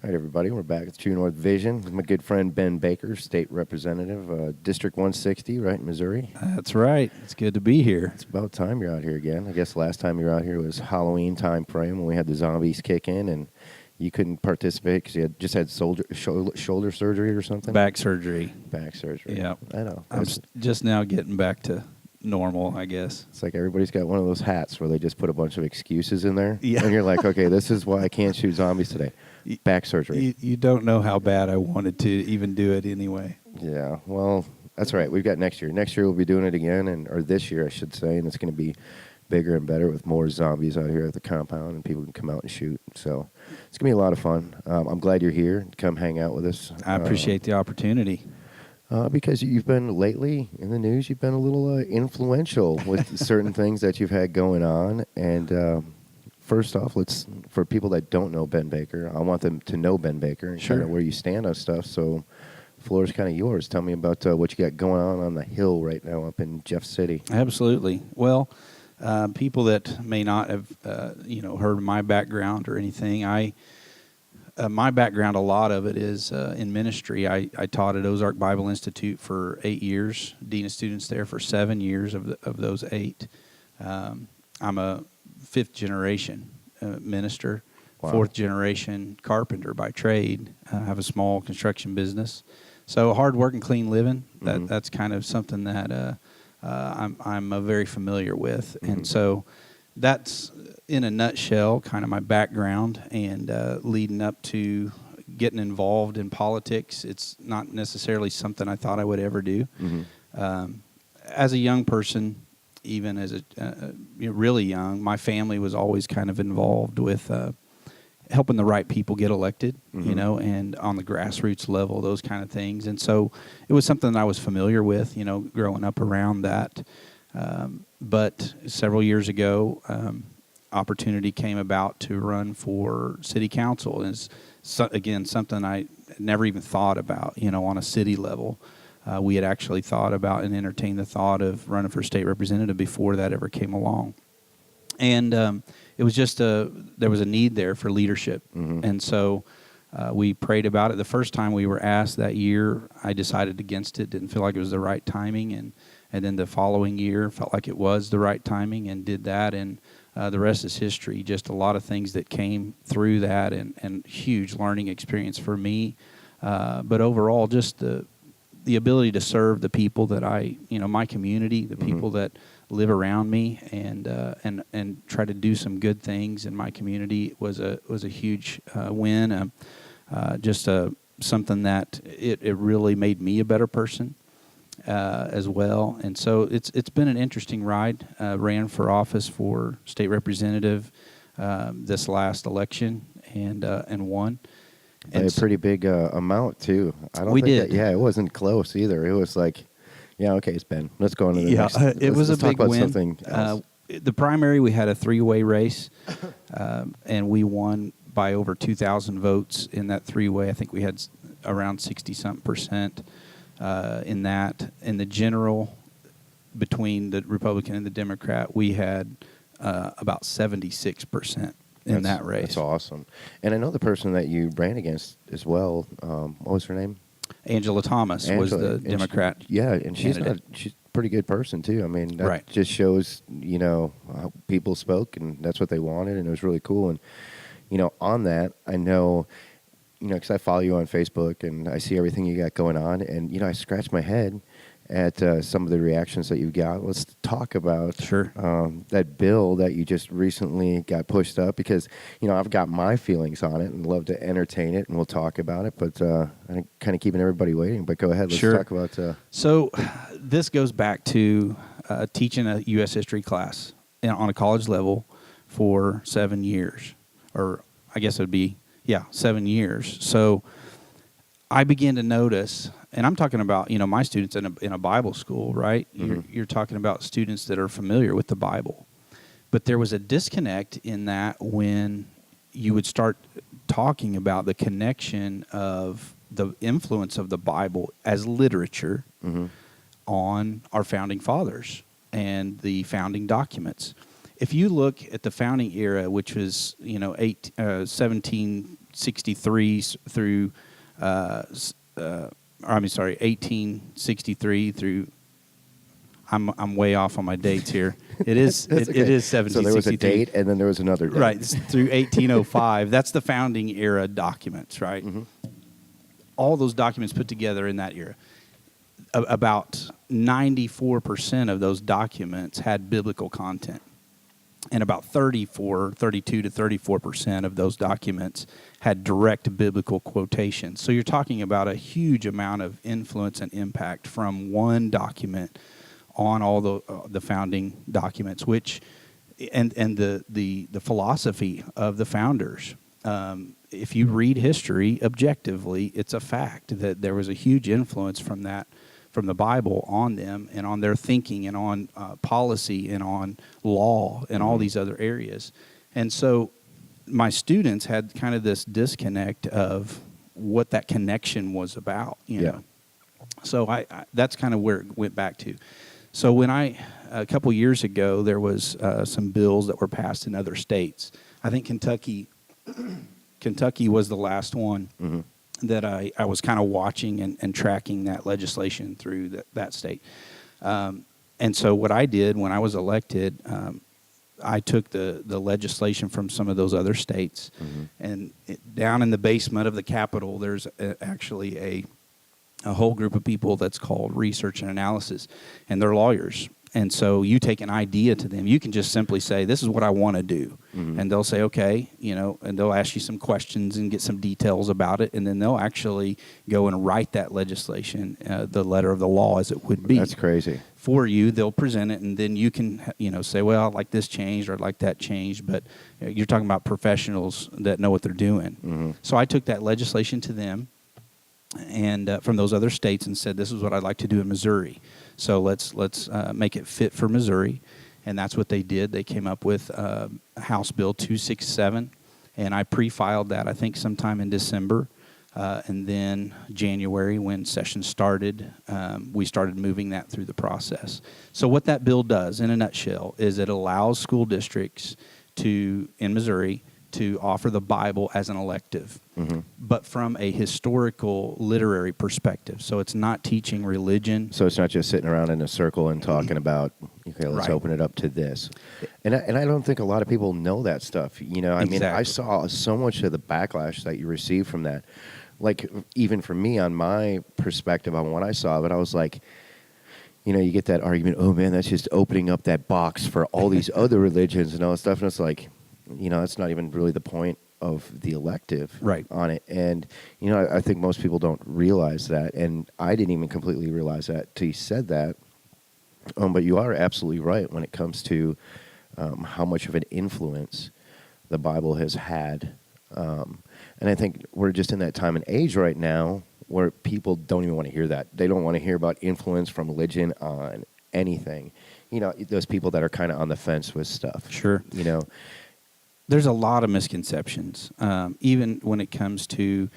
All right, everybody, we're back at True North Vision with my good friend Ben Baker, State Representative, District 160, right in Missouri. That's right. It's good to be here. It's about time you're out here again. I guess last time you were out here was Halloween time frame when we had the zombies kick in, and you couldn't participate because you had just had shoulder surgery or something? Back surgery. Back surgery. Yeah. I know. I'm just now getting back to normal, I guess. It's like everybody's got one of those hats where they just put a bunch of excuses in there. Yeah. And you're like, okay, this is why I can't shoot zombies today. Back surgery. You don't know how bad I wanted to even do it anyway. Yeah, well, that's right. We've got next year. Next year we'll be doing it again, or this year I should say, and it's going to be bigger and better with more zombies out here at the compound, and people can come out and shoot. So it's going to be a lot of fun. I'm glad you're here. Come hang out with us. I appreciate the opportunity. Because you've been lately in the news, you've been a little influential with certain things that you've had going on, and first off, for people that don't know Ben Baker, I want them to know Ben Baker and Sure. kind of where you stand on stuff. So the floor is kind of yours. Tell me about what you got going on the Hill right now up in Jeff City. Absolutely. Well, people that may not have heard of my background or anything, my background, a lot of it is in ministry. I taught at Ozark Bible Institute for 8 years, dean of students there for 7 years of those 8. I'm a fifth-generation minister, Wow. fourth-generation carpenter by trade. I have a small construction business. So hard work and clean living, that's kind of something that I'm very familiar with. Mm-hmm. And so that's, in a nutshell, kind of my background, and leading up to getting involved in politics. It's not necessarily something I thought I would ever do. Mm-hmm. As a young person, even as really young, my family was always kind of involved with helping the right people get elected, and on the grassroots level, those kind of things. And so it was something that I was familiar with, growing up around that. But several years ago, opportunity came about to run for city council. And it's, again, something I never even thought about, on a city level. We had actually thought about and entertained the thought of running for state representative before that ever came along. And it was just there was a need there for leadership. Mm-hmm. And so we prayed about it. The first time we were asked that year, I decided against it, didn't feel like it was the right timing. And then the following year, felt like it was the right timing and did that. And the rest is history, just a lot of things that came through that, and huge learning experience for me. But overall, just the ability to serve the people that my community, the people that live around me, and try to do some good things in my community was a huge win. Just something that it really made me a better person as well. And so it's been an interesting ride. Ran for office for state representative this last election and won. By a pretty big amount, too. I don't we think did. It wasn't close either. It was like, yeah, okay, it's Ben. Let's go on to the next. It was let's a big talk about win. Something else. The primary, we had a 3-way race, and we won by over 2,000 votes in that 3-way. I think we had around 60-something% in that. In the general, between the Republican and the Democrat, we had about 76% in that race. That's awesome. And I know the person that you ran against as well. What was her name? Angela Thomas was the Democrat. And she's candidate. she's a pretty good person too. I mean, that Right. just shows how people spoke, and that's what they wanted, and it was really cool. And on that, I know, because I follow you on Facebook and I see everything you got going on, and I scratch my head at some of the reactions that you got. Let's talk about that bill that you just recently got pushed up, because I've got my feelings on it and love to entertain it, and we'll talk about it, but I'm kind of keeping everybody waiting. But go ahead, let's talk about So this goes back to teaching a U.S. history class on a college level for 7 years, or I guess it would be 7 years. So I began to notice, and I'm talking about my students in a Bible school, right? Mm-hmm. You're talking about students that are familiar with the Bible, but there was a disconnect in that when you would start talking about the connection of the influence of the Bible as literature on our founding fathers and the founding documents. If you look at the founding era, which was 17 1863 through, 1863 through. I'm way off on my dates here. It is That's it okay. is 1763. So there was a date, and then there was another date. Right, through 1805. That's the founding era documents, right? Mm-hmm. All those documents put together in that era. About 94% of those documents had biblical content. And about 32 to 34% of those documents had direct biblical quotations. So you're talking about a huge amount of influence and impact from one document on all the founding documents, which and the philosophy of the founders. If you read history objectively, it's a fact that there was a huge influence from the Bible on them and on their thinking and on policy and on law and all these other areas. And so my students had kind of this disconnect of what that connection was about, you know. So I that's kind of where it went back to. So when a couple years ago, there was some bills that were passed in other states. I think Kentucky was the last one that I was kind of watching and tracking that legislation through that state. And so what I did when I was elected, I took the legislation from some of those other states, and down in the basement of the Capitol, there's actually a whole group of people that's called research and analysis, and they're lawyers. And so you take an idea to them. You can just simply say, this is what I want to do. And they'll say, okay, you know, and they'll ask you some questions and get some details about it. And then they'll actually go and write that legislation, the letter of the law as it would be. That's crazy. For you, they'll present it, and then you can, you know, say, well, I'd like this changed or I'd like that changed. But you're talking about professionals that know what they're doing. So I took that legislation to them and from those other states and said, this is what I'd like to do in Missouri. So let's make it fit for Missouri. And that's what they did. They came up with House Bill 267, and I pre-filed that, I think, sometime in December. And then January, when session started, we started moving that through the process. So what that bill does, in a nutshell, is it allows school districts in Missouri to offer the Bible as an elective, but from a historical literary perspective. So it's not teaching religion. So it's not just sitting around in a circle and talking about, okay, let's open it up to this. And I don't think a lot of people know that stuff. You know, I mean, I saw so much of the backlash that you received from that. Like, even for me, on my perspective on what I saw of it, I was like, you know, you get that argument, oh man, that's just opening up that box for all these other religions and all that stuff. And it's like, you know, that's not even really the point of the elective on it. And, you know, I think most people don't realize that. And I didn't even completely realize that till you said that. But you are absolutely right when it comes to how much of an influence the Bible has had. And I think we're just in that time and age right now where people don't even want to hear that. They don't want to hear about influence from religion on anything. You know, those people that are kind of on the fence with stuff. Sure. You know, there's a lot of misconceptions, even when it comes to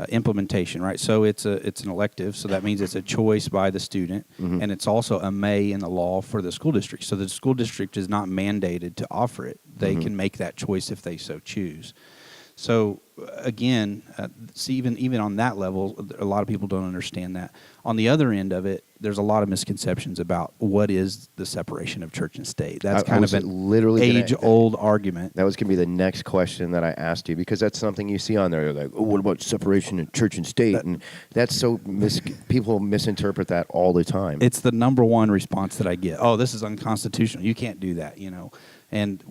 implementation, right? So it's an elective, so that means it's a choice by the student, and it's also a may in the law for the school district. So the school district is not mandated to offer it. They can make that choice if they so choose. So again, see, even on that level, a lot of people don't understand that. On the other end of it, there's a lot of misconceptions about what is the separation of church and state. That's kind of an age-old argument. That was going to be the next question that I asked you, because that's something you see on there. They're like, oh, what about separation of church and state? And that's so people misinterpret that all the time. It's the number one response that I get. Oh, this is unconstitutional. You can't do that, you know. And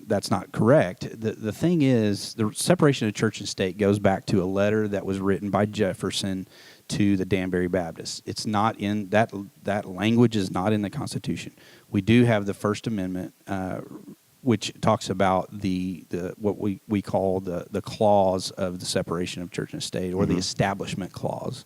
that's not correct. The thing is, the separation of church and state goes back to a letter that was written by Jefferson to the Danbury Baptists. It's not in that language is not in the Constitution. We do have the First Amendment, which talks about the what we call the clause of the separation of church and state, or the Establishment Clause.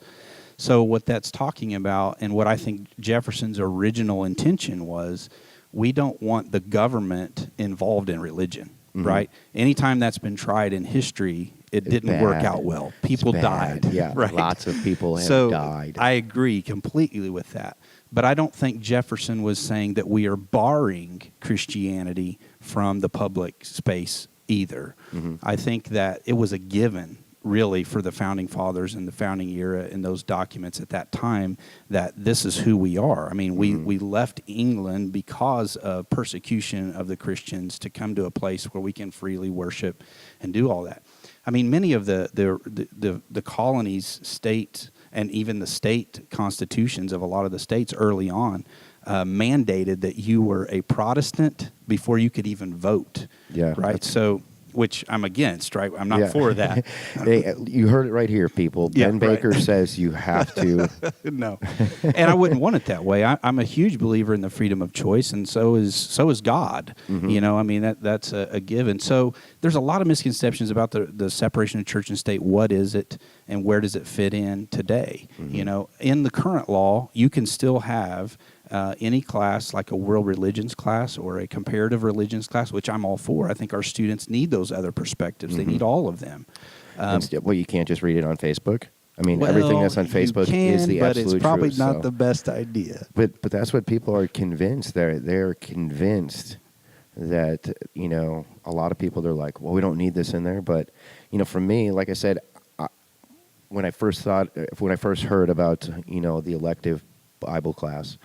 So what that's talking about, and what I think Jefferson's original intention was, we don't want the government involved in religion, right? Anytime that's been tried in history, it didn't work out well. People died. Yeah, right? Lots of people have died. I agree completely with that. But I don't think Jefferson was saying that we are barring Christianity from the public space either. Mm-hmm. I think that it was a given, really, for the founding fathers and the founding era in those documents at that time, that this is who we are. I mean, we left England because of persecution of the Christians to come to a place where we can freely worship and do all that. I mean, many of the colonies, state, and even the state constitutions of a lot of the states early on mandated that you were a Protestant before you could even vote. Yeah. Right. So, which I'm against, right? I'm not for that. Hey, you heard it right here, people. Yeah, Ben Baker says you have to. No, and I wouldn't want it that way. I'm a huge believer in the freedom of choice, and so is God. Mm-hmm. You know, I mean that's a given. So there's a lot of misconceptions about the separation of church and state. What is it, and where does it fit in today? Mm-hmm. You know, in the current law, you can still have any class, like a world religions class or a comparative religions class, which I'm all for. I think our students need those other perspectives. Mm-hmm. They need all of them. Well, you can't just read it on Facebook. I mean, everything that's on Facebook is the absolute truth. But it's probably not the best idea. But that's what people are convinced. They're convinced that, you know, a lot of people, they're like, well, we don't need this in there. But, you know, for me, like I said, when I first heard about, you know, the elective Bible class,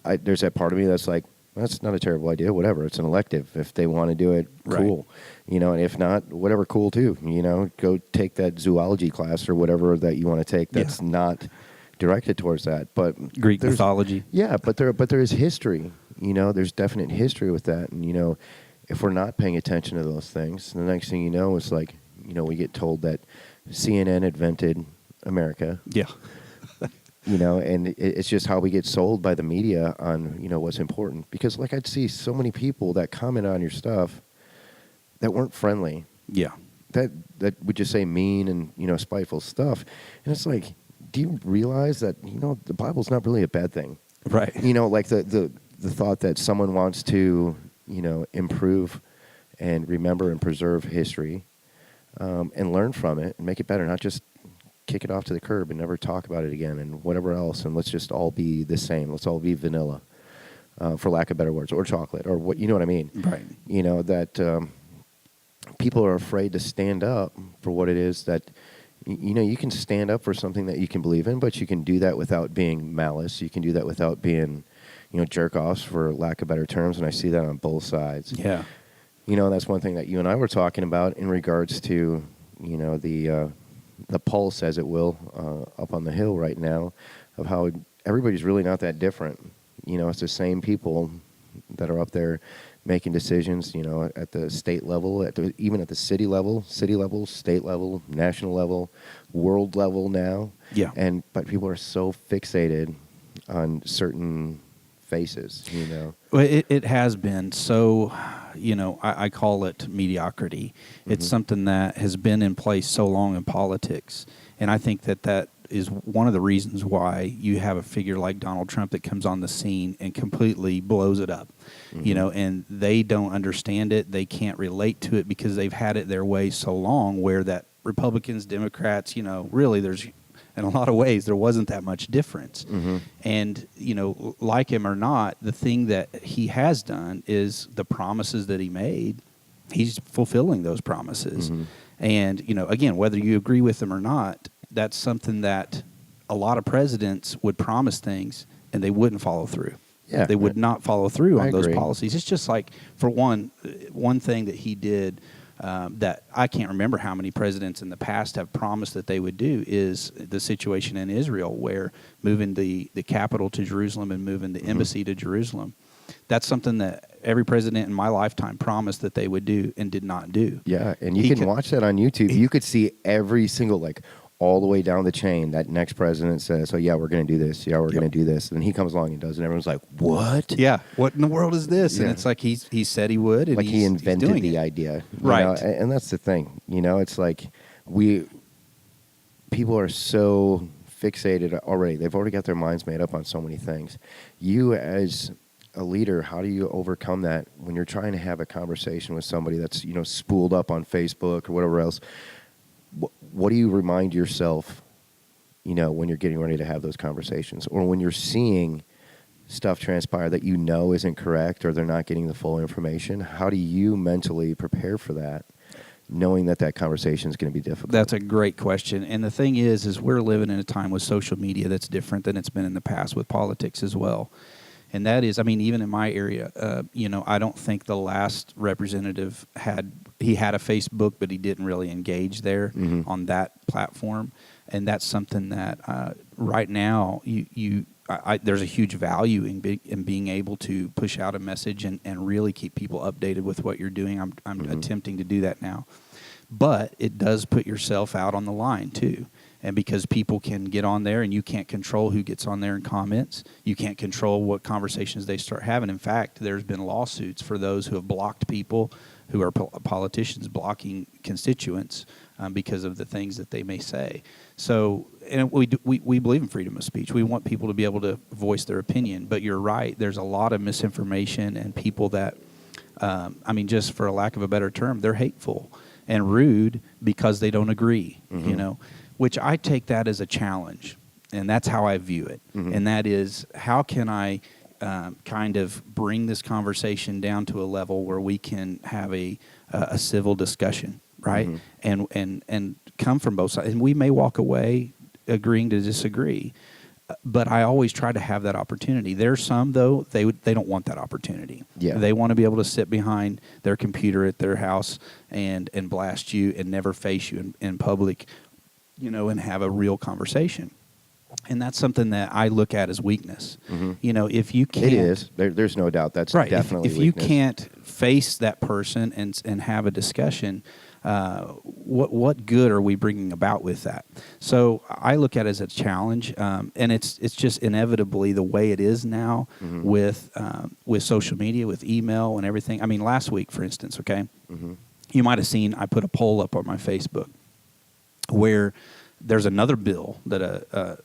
there's that part of me that's like, that's not a terrible idea. Whatever, it's an elective. If they want to do it, cool. Right. You know, and if not, whatever, cool too. You know, go take that zoology class or whatever that you want to take. That's not directed towards that. But Greek mythology. Yeah, but there is history. You know, there's definite history with that. And you know, if we're not paying attention to those things, the next thing you know, it's like, you know, we get told that CNN invented America. Yeah. You know, and it's just how we get sold by the media on, you know, what's important. Because, like, I'd see so many people that comment on your stuff that weren't friendly. Yeah. That would just say mean and, you know, spiteful stuff. And it's like, do you realize that, you know, the Bible's not really a bad thing? Right. You know, like the thought that someone wants to, you know, improve and remember and preserve history and learn from it and make it better, not just kick it off to the curb and never talk about it again and whatever else, and let's just all be the same. Let's all be vanilla, for lack of better words, or chocolate, or what, you know what I mean? Right. You know, that people are afraid to stand up for what it is that, you know, you can stand up for something that you can believe in, but you can do that without being malice. You can do that without being, you know, jerk-offs, for lack of better terms, and I see that on both sides. Yeah. You know, that's one thing that you and I were talking about in regards to, you know, the pulse, as it will, up on the hill right now, of how everybody's really not that different. You know, it's the same people that are up there making decisions, you know, at the state level, even at the city level, state level, national level, world level now. Yeah. But people are so fixated on certain faces, you know. Well, it has been so, you know, I call it mediocrity. It's something that has been in place so long in politics. And I think that is one of the reasons why you have a figure like Donald Trump that comes on the scene and completely blows it up, you know, and they don't understand it. They can't relate to it because they've had it their way so long, where that Republicans, Democrats, you know, really there's, in a lot of ways, there wasn't that much difference. And, you know, like him or not, the thing that he has done is the promises that he made, he's fulfilling those promises. And, you know, again, whether you agree with them or not, that's something that a lot of presidents would promise things and they wouldn't follow through. Yeah, they would not follow through on those agree. policies. It's just like, for one thing that he did that I can't remember how many presidents in the past have promised that they would do, is the situation in Israel, where moving the capital to Jerusalem and moving the embassy to Jerusalem. That's something that every president in my lifetime promised that they would do and did not do. Yeah, and you can watch that on YouTube. You could see every single, like, all the way down the chain, that next president says, oh, yeah, we're going to do this. Yeah, we're going to do this. And he comes along and does it. And everyone's like, what? Yeah, what in the world is this? Yeah. And it's like he said he would. And like he invented the idea. Right. Know? And that's the thing. You know, it's like people are so fixated already. They've already got their minds made up on so many things. You, as a leader, how do you overcome that when you're trying to have a conversation with somebody that's, you know, spooled up on Facebook or whatever else? What do you remind yourself, you know, when you're getting ready to have those conversations, or when you're seeing stuff transpire that you know isn't correct or they're not getting the full information, how do you mentally prepare for that, knowing that that conversation is going to be difficult? That's a great question. And the thing is we're living in a time with social media that's different than it's been in the past with politics as well. And that is, I mean, even in my area, I don't think the last representative had a Facebook, but he didn't really engage there on that platform. And that's something that right now there's a huge value in being able to push out a message and really keep people updated with what you're doing. I'm attempting to do that now. But it does put yourself out on the line, too. And because people can get on there and you can't control who gets on there and comments, you can't control what conversations they start having. In fact, there's been lawsuits for those who have blocked people who are politicians blocking constituents because of the things that they may say. So, and we believe in freedom of speech. We want people to be able to voice their opinion. But you're right, there's a lot of misinformation and people that, just for a lack of a better term, they're hateful and rude because they don't agree, which I take that as a challenge. And that's how I view it. And that is, how can I kind of bring this conversation down to a level where we can have a civil discussion, right? And come from both sides. And we may walk away agreeing to disagree, but I always try to have that opportunity. There's some, though, they don't want that opportunity. Yeah. They want to be able to sit behind their computer at their house and blast you and never face you in public, and have a real conversation. And that's something that I look at as weakness. If you can't... It is. There's no doubt that's right. definitely If weakness. you can't face that person and have a discussion, what good are we bringing about with that? So I look at it as a challenge, and it's just inevitably the way it is now with social media, with email and everything. I mean, last week, for instance, okay, you might have seen I put a poll up on my Facebook where there's another bill that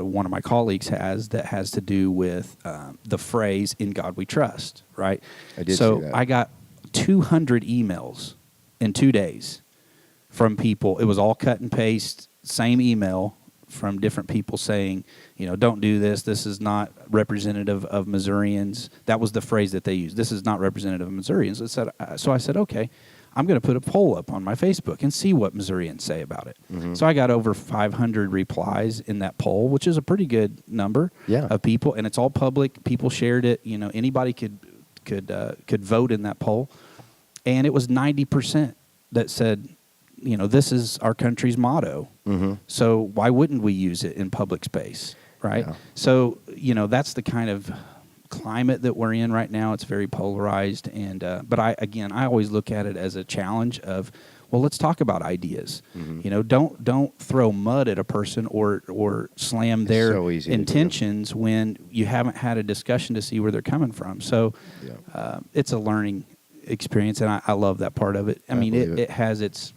one of my colleagues has that has to do with the phrase "In God We Trust." Right. I did so see that. I got 200 emails in 2 days from people. It was all cut and paste, same email from different people saying, don't do this. This is not representative of Missourians. That was the phrase that they used. This is not representative of Missourians. So I said, okay, I'm going to put a poll up on my Facebook and see what Missourians say about it. So I got over 500 replies in that poll, which is a pretty good number of people, and it's all public. People shared it. Anybody could vote in that poll, and it was 90% that said, this is our country's motto. So why wouldn't we use it in public space, right? Yeah. So that's the kind of climate that we're in right now. It's very polarized, and but I always look at it as a challenge of, well, let's talk about ideas. Don't throw mud at a person or slam their intentions when you haven't had a discussion to see where they're coming from. So it's a learning experience, and I love that part of it. I mean, it has its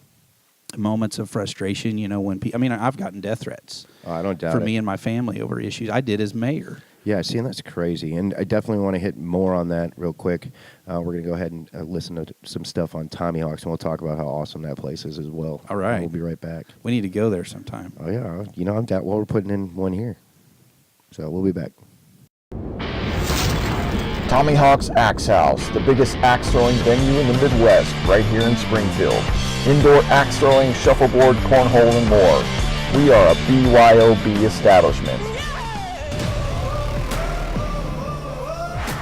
moments of frustration. When I've gotten death threats. Oh, I don't doubt for it. me and my family over issues. I did as mayor. Yeah, see, and that's crazy. And I definitely want to hit more on that real quick. We're going to go ahead and listen to some stuff on Tommy Hawks, and we'll talk about how awesome that place is as well. All right. And we'll be right back. We need to go there sometime. Oh, yeah. I'm down. Well, we're putting in one here. So we'll be back. Tommy Hawk's Axe House, the biggest axe throwing venue in the Midwest, right here in Springfield. Indoor axe throwing, shuffleboard, cornhole, and more. We are a BYOB establishment.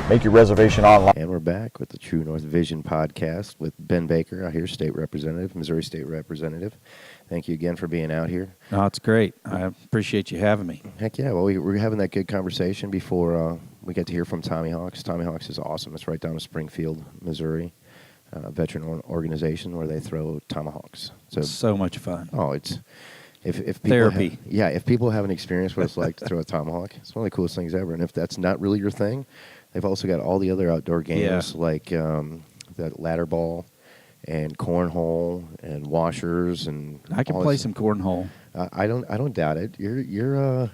Make your reservation online. And we're back with the True North Vision podcast with Ben Baker out here, State Representative, Missouri State Representative. Thank you again for being out here. Oh, it's great. I appreciate you having me. Heck yeah. Well, we were having that good conversation before we get to hear from Tommy Hawks. Tommy Hawks is awesome. It's right down in Springfield, Missouri. Veteran organization where they throw tomahawks. So much fun. Oh, it's if people therapy. If people haven't experienced what it's like to throw a tomahawk, it's one of the coolest things ever. And if that's not really your thing, they've also got all the other outdoor games like the ladder ball and cornhole and washers and. I can play some cornhole. I don't doubt it. You're a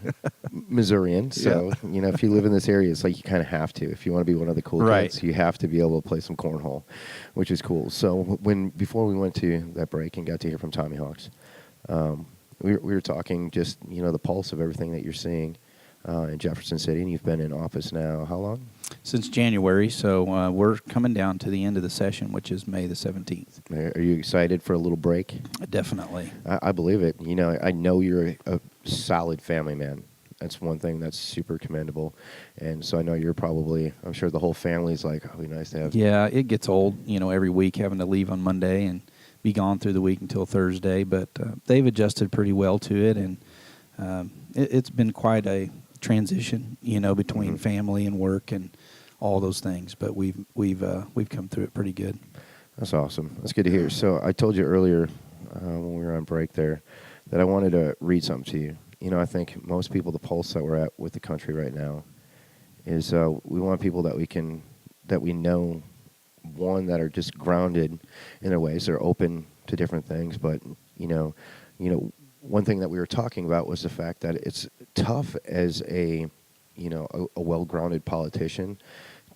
Missourian, so if you live in this area, it's like you kind of have to. If you want to be one of the cool kids, you have to be able to play some cornhole, which is cool. So before we went to that break and got to hear from Tommy Hawks, we were talking just the pulse of everything that you're seeing in Jefferson City, and you've been in office now how long? Since January, so we're coming down to the end of the session, which is May the 17th. Are you excited for a little break? Definitely. I believe it. You know, I know you're a solid family man. That's one thing that's super commendable. And so I know you're probably, I'm sure the whole family's like, oh, it'd be nice to have. Yeah, it gets old, every week having to leave on Monday and be gone through the week until Thursday. But they've adjusted pretty well to it, and it's been quite a transition, between family and work and all those things. But we've come through it pretty good. That's awesome. That's good to hear. So I told you earlier when we were on break there that I wanted to read something to you. I think most people, the pulse that we're at with the country right now is we want people that we know, one, that are just grounded in their ways. They're open to different things. But, one thing that we were talking about was the fact that it's tough as a well-grounded politician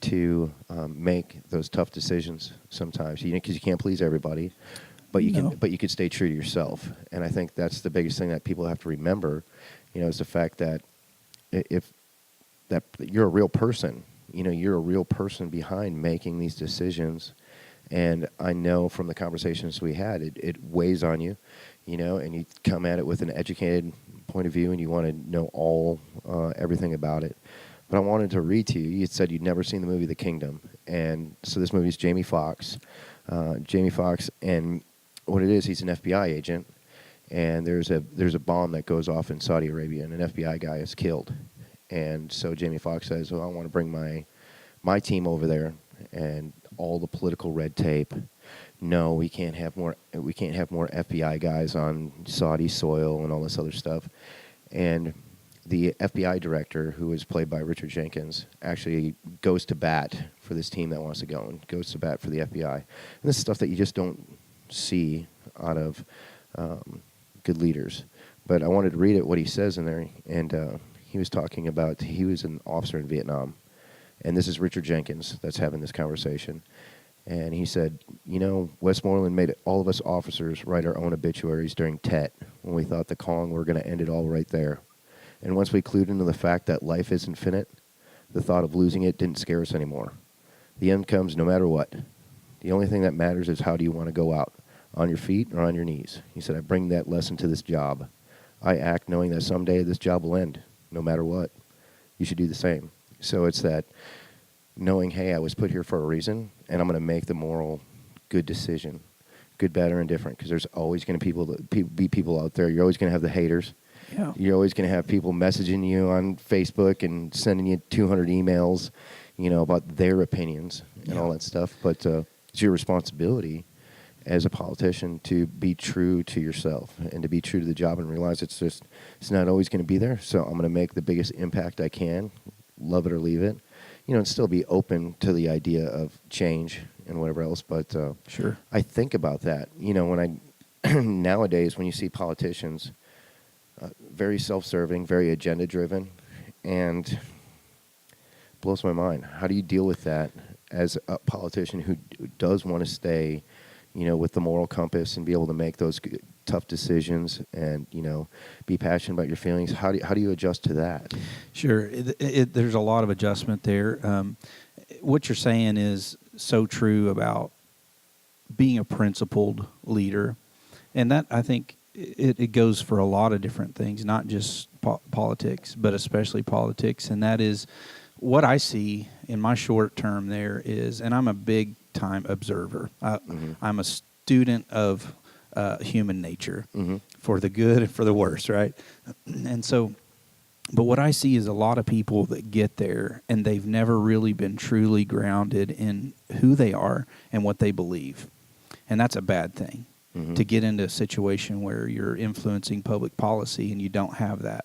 to make those tough decisions sometimes, because you can't please everybody. But you can stay true to yourself, and I think that's the biggest thing that people have to remember, is the fact that if that you're a real person, you're a real person behind making these decisions, and I know from the conversations we had, it weighs on you, and you come at it with an educated point of view, and you want to know everything about it. But I wanted to read to you. You said you'd never seen the movie The Kingdom, and so this movie is Jamie Foxx, and what it is, he's an FBI agent, and there's a bomb that goes off in Saudi Arabia, and an FBI guy is killed. And so Jamie Foxx says, well, I want to bring my team over there, and all the political red tape. No, we can't have more FBI guys on Saudi soil and all this other stuff. And the FBI director, who is played by Richard Jenkins, actually goes to bat for this team that wants to go, and goes to bat for the FBI. And this is stuff that you just don't see out of good leaders. But I wanted to read it, what he says in there, and he was talking about, he was an officer in Vietnam, and this is Richard Jenkins that's having this conversation. And he said, Westmoreland made all of us officers write our own obituaries during Tet, when we thought the calling were going to end it all right there. And once we clued into the fact that life is infinite, the thought of losing it didn't scare us anymore. The end comes no matter what. The only thing that matters is how do you want to go out, on your feet or on your knees. He said, I bring that lesson to this job. I act knowing that someday this job will end, no matter what. You should do the same. So it's that knowing, hey, I was put here for a reason, and I'm going to make the moral good decision, good, bad, or indifferent, because there's always going to be people out there. You're always going to have the haters. Yeah. You're always going to have people messaging you on Facebook and sending you 200 emails, about their opinions and all that stuff. But it's your responsibility as a politician to be true to yourself and to be true to the job and realize it's not always going to be there. So I'm going to make the biggest impact I can, love it or leave it, and still be open to the idea of change and whatever else. But sure, I think about that. When nowadays when you see politicians, very self-serving, very agenda-driven, and blows my mind. How do you deal with that as a politician who does want to stay, with the moral compass and be able to make those tough decisions and, be passionate about your feelings? How do you adjust to that? Sure. There's a lot of adjustment there. What you're saying is so true about being a principled leader. And that, I think, it goes for a lot of different things, not just politics, but especially politics. And that is what I see in my short term there is, and I'm a big time observer. I'm a student of human nature, for the good and for the worse, right? And so, but what I see is a lot of people that get there and they've never really been truly grounded in who they are and what they believe. And that's a bad thing. To get into a situation where you're influencing public policy and you don't have that.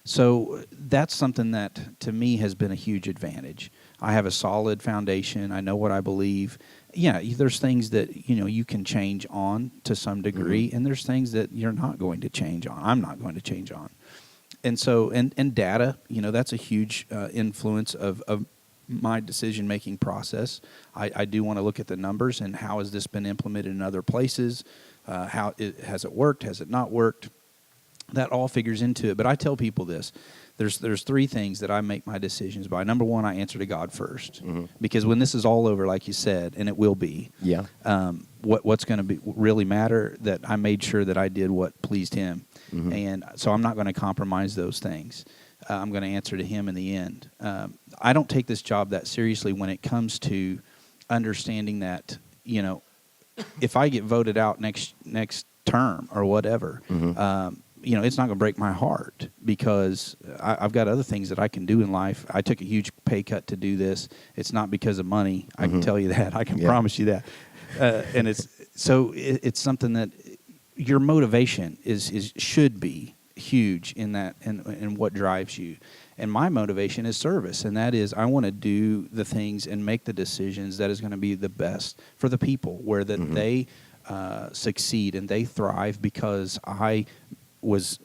So that's something that, to me, has been a huge advantage. I have a solid foundation. I know what I believe. Yeah, there's things that, you can change on to some degree, and there's things that you're not going to change on. I'm not going to change on. And so, and data, that's a huge influence of my decision-making process. I do want to look at the numbers and how has this been implemented in other places. Has it worked? Has it not worked? that all figures into it. But I tell people this. There's three things that I make my decisions by. Number one, I answer to God first. Because when this is all over, like you said, and it will be, Yeah. what's going to be really matter, that I made sure that I did what pleased Him. And so I'm not going to compromise those things. I'm going to answer to Him in the end. I don't take this job that seriously when it comes to understanding that, if I get voted out next term or whatever, it's not going to break my heart, because I've got other things that I can do in life. I took a huge pay cut to do this. It's not because of money. I can tell you that. I can promise you that. And it's something that your motivation should be huge in that, and what drives you. And my motivation is service, and that is I want to do the things and make the decisions that is going to be the best for the people, where that they succeed and they thrive, because I was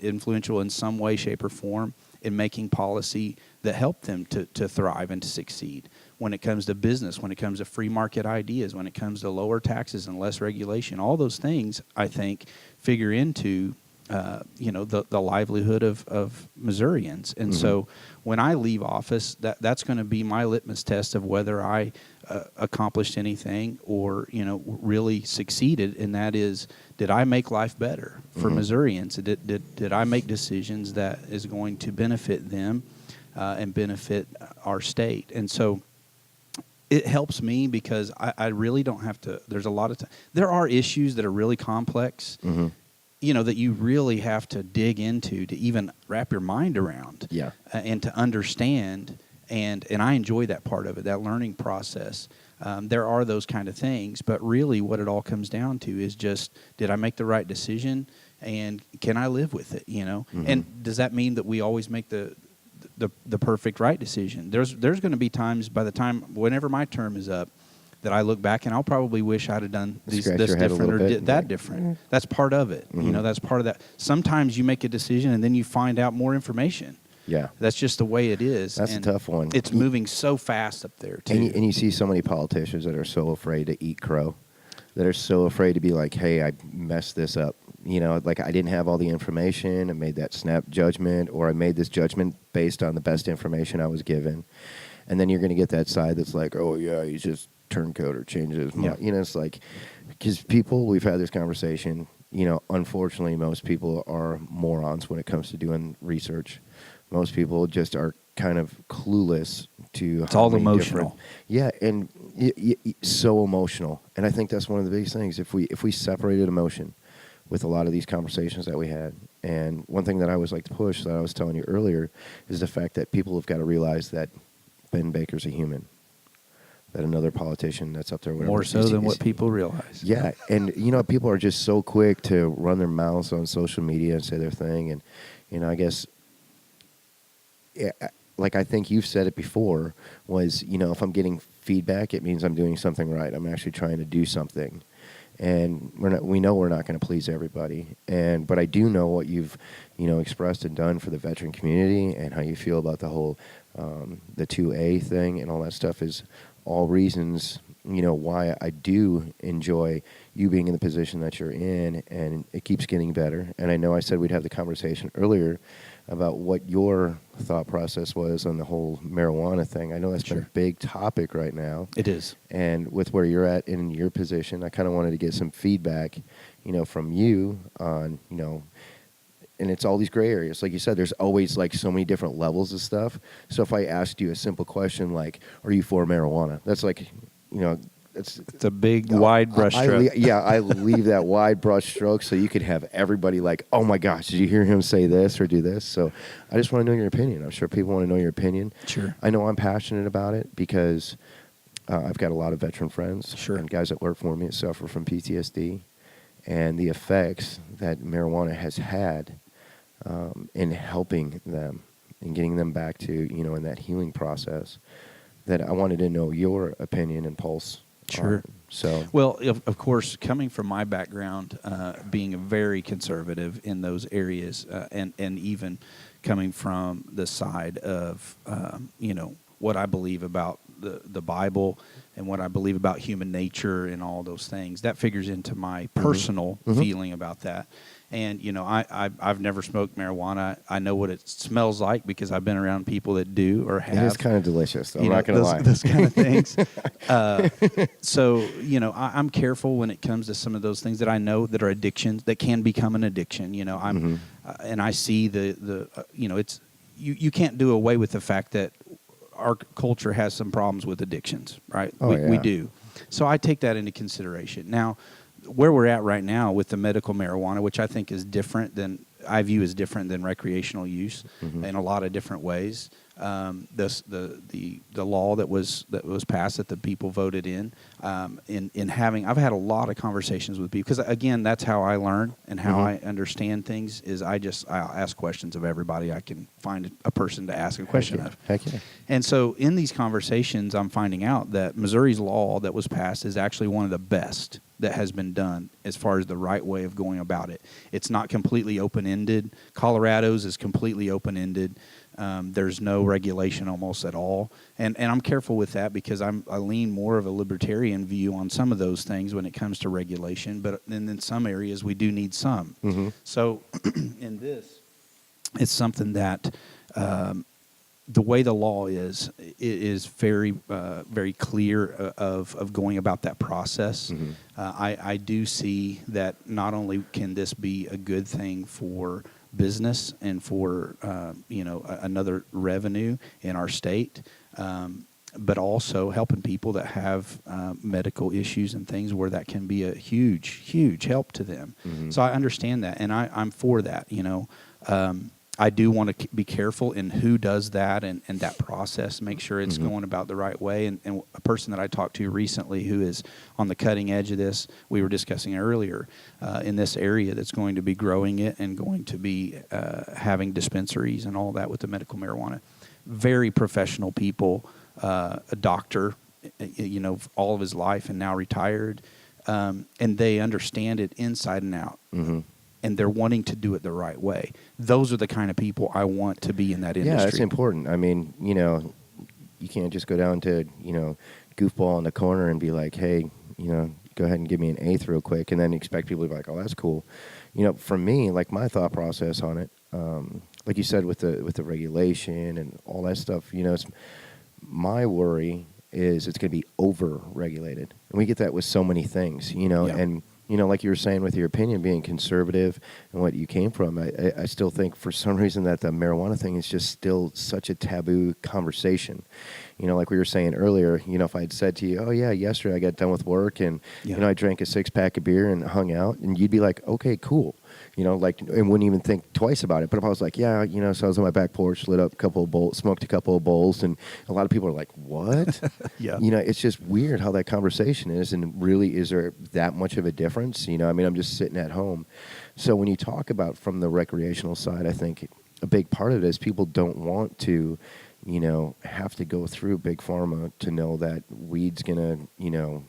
influential in some way, shape, or form in making policy that helped them to thrive and to succeed. When it comes to business, when it comes to free market ideas, when it comes to lower taxes and less regulation, all those things, I think, figure into the livelihood of Missourians. And so when I leave office, that's going to be my litmus test of whether I accomplished anything or, really succeeded. And that is, did I make life better for Missourians? Did I make decisions that is going to benefit them and benefit our state? And so it helps me, because I really don't have to. There's a lot of time. There are issues that are really complex, that you really have to dig into to even wrap your mind around, and to understand. And I enjoy that part of it, that learning process. There are those kind of things, but really what it all comes down to is just, did I make the right decision, and can I live with it? And does that mean that we always make the perfect right decision? There's going to be times, whenever my term is up, that I look back and I'll probably wish I'd have done this different or did that different. That's part of it. That's part of that. Sometimes you make a decision and then you find out more information. Yeah. That's just the way it is. That's a tough one. It's moving so fast up there, too. And you see so many politicians that are so afraid to eat crow, that are so afraid to be like, hey, I messed this up. Like I didn't have all the information. I made that snap judgment, or I made this judgment based on the best information I was given. And then you're going to get that side that's like, oh, yeah, he's just turncoat or changes. Yeah. It's like, because we've had this conversation, unfortunately, most people are morons when it comes to doing research. Most people just are kind of clueless to. It's all emotional. Yeah, and so emotional. And I think that's one of the biggest things. If we separated emotion with a lot of these conversations that we had, and one thing that I always like to push, that I was telling you earlier, is the fact that people have got to realize that Ben Baker's a human. That another politician that's up there, whatever, more so than what people realize. Yeah, and people are just so quick to run their mouths on social media and say their thing, and I guess, like I think you've said it before, was if I'm getting feedback, it means I'm doing something right. I'm actually trying to do something, and we know we're not going to please everybody, but I do know what you've expressed and done for the veteran community, and how you feel about the whole the 2A thing and all that stuff is all reasons, why I do enjoy you being in the position that you're in, and it keeps getting better. And I know I said we'd have the conversation earlier about what your thought process was on the whole marijuana thing. I know that's been a big topic right now. It is. And with where you're at in your position, I kind of wanted to get some feedback, from you on, and it's all these gray areas. Like you said, there's always like so many different levels of stuff. So if I asked you a simple question like, are you for marijuana? That's like, it's a big, wide brush stroke. I leave that wide brush stroke so you could have everybody like, oh my gosh, did you hear him say this or do this? So I just want to know your opinion. I'm sure people want to know your opinion. Sure. I know I'm passionate about it because I've got a lot of veteran friends and guys that work for me that suffer from PTSD, and the effects that marijuana has had in helping them and getting them back to, in that healing process, that I wanted to know your opinion and pulse. Sure. Well, of course, coming from my background, being very conservative in those areas, and even coming from the side of, what I believe about the Bible and what I believe about human nature and all those things, that figures into my personal feeling about that. And, I've never smoked marijuana. I know what it smells like because I've been around people that do or have. It is kind of delicious, though. I'm not going to lie. Those kind of things. So, I'm careful when it comes to some of those things that I know that are addictions, that can become an addiction. And I see it's, you can't do away with the fact that our culture has some problems with addictions, right? We do. So I take that into consideration. Now, where we're at right now with the medical marijuana, which I think is different than recreational use in a lot of different ways. The law that was passed that the people voted in I've had a lot of conversations with people, because again, that's how I learn and how I understand things is I'll ask questions of everybody I can find a person to ask a question of. Heck yeah. And so in these conversations, I'm finding out that Missouri's law that was passed is actually one of the best that has been done as far as the right way of going about it. It's not completely open-ended. Colorado's is completely open-ended. There's no regulation almost at all. And I'm careful with that because I lean more of a libertarian view on some of those things when it comes to regulation. But then in some areas, we do need some. So in this, it's something that the way the law is, it is very, very clear of going about that process. I do see that not only can this be a good thing for business and for another revenue in our state, but also helping people that have medical issues and things where that can be a huge help to them. So I understand that, and I'm for that. I do want to be careful in who does that and that process, make sure it's going about the right way. And a person that I talked to recently who is on the cutting edge of this, we were discussing earlier, in this area that's going to be growing it and going to be having dispensaries and all that with the medical marijuana. Very professional people, a doctor, all of his life and now retired, and they understand it inside and out. And they're wanting to do it the right way. Those are the kind of people I want to be in that industry. Yeah, that's important. I mean, you can't just go down to, goofball in the corner and be like, hey, go ahead and give me an eighth real quick, and then expect people to be like, oh, that's cool. For me, like my thought process on it, like you said with the regulation and all that stuff, it's my worry is it's going to be over-regulated. And we get that with so many things, and like you were saying with your opinion being conservative and what you came from, I still think for some reason that the marijuana thing is just still such a taboo conversation. Like we were saying earlier, if I had said to you, oh yeah, yesterday I got done with work and, I drank a 6-pack of beer and hung out, and you'd be like, okay, cool. And wouldn't even think twice about it. But if I was like, yeah, so I was on my back porch, lit up a couple of bowls, smoked a couple of bowls, and a lot of people are like, what? Yeah. It's just weird how that conversation is, and really, is there that much of a difference? I'm just sitting at home. So when you talk about from the recreational side, I think a big part of it is people don't want to, have to go through big pharma to know that weed's going to,